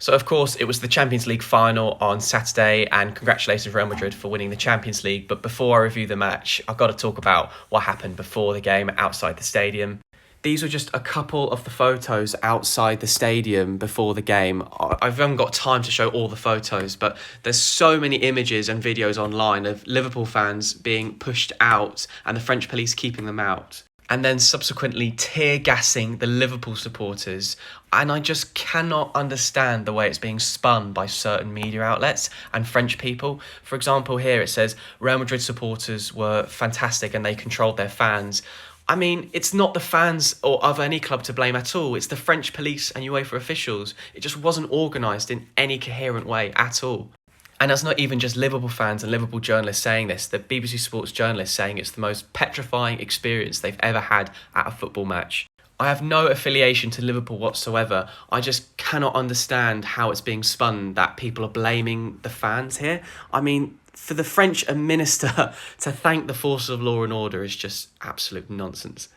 So, of course, it was the Champions League final on Saturday, and congratulations, Real Madrid, for winning the Champions League. But before I review the match, I've got to talk about what happened before the game outside the stadium. These were just a couple of the photos outside the stadium before the game. I haven't got time to show all the photos, but there's so many images and videos online of Liverpool fans being pushed out and the French police keeping them out, and then subsequently tear gassing the Liverpool supporters. And I just cannot understand the way it's being spun by certain media outlets and French people. For example, here it says Real Madrid supporters were fantastic and they controlled their fans. I mean, it's not the fans or of any club to blame at all. It's the French police and UEFA officials. It just wasn't organised in any coherent way at all. And that's not even just Liverpool fans and Liverpool journalists saying this. The BBC Sports journalists saying it's the most petrifying experience they've ever had at a football match. I have no affiliation to Liverpool whatsoever. I just cannot understand how it's being spun that people are blaming the fans here. I mean, for the French minister to thank the forces of law and order is just absolute nonsense.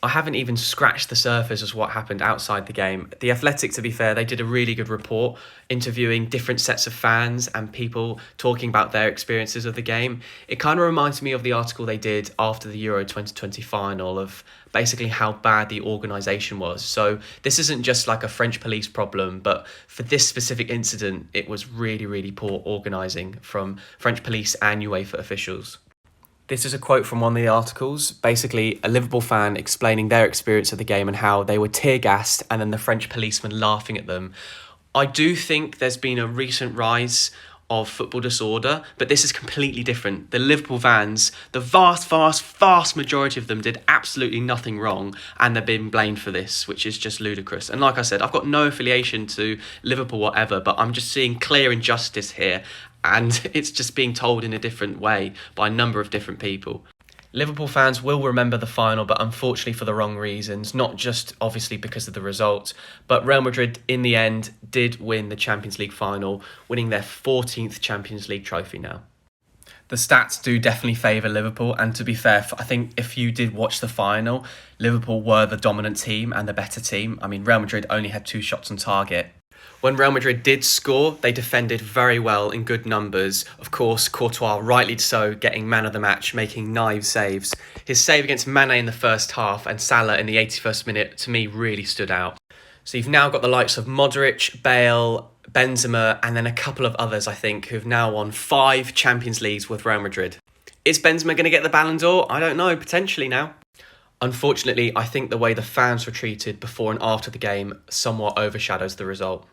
I haven't even scratched the surface of what happened outside the game. The Athletic, to be fair, they did a really good report interviewing different sets of fans and people talking about their experiences of the game. It kind of reminds me of the article they did after the Euro 2020 final of basically how bad the organisation was. So this isn't just like a French police problem, but for this specific incident, it was really, really poor organising from French police and UEFA officials. This is a quote from one of the articles, basically a Liverpool fan explaining their experience of the game and how they were tear-gassed and then the French policemen laughing at them. I do think there's been a recent rise of football disorder, but this is completely different. The Liverpool fans, the vast majority of them did absolutely nothing wrong, and they're being blamed for this, which is just ludicrous. And like I said, I've got no affiliation to Liverpool whatever, but I'm just seeing clear injustice here, and it's just being told in a different way by a number of different people. Liverpool fans will remember the final, but unfortunately for the wrong reasons, not just obviously because of the result, but Real Madrid in the end did win the Champions League final, winning their 14th Champions League trophy now. The stats do definitely favour Liverpool, and to be fair, I think if you did watch the final, Liverpool were the dominant team and the better team. I mean, Real Madrid only had 2 shots on target. When Real Madrid did score, they defended very well in good numbers. Of course, Courtois, rightly so, getting man of the match, making 9 saves. His save against Mane in the first half and Salah in the 81st minute, to me, really stood out. So you've now got the likes of Modric, Bale, Benzema, and then a couple of others, I think, who've now won 5 Champions Leagues with Real Madrid. Is Benzema going to get the Ballon d'Or? I don't know, potentially now. Unfortunately, I think the way the fans were treated before and after the game somewhat overshadows the result.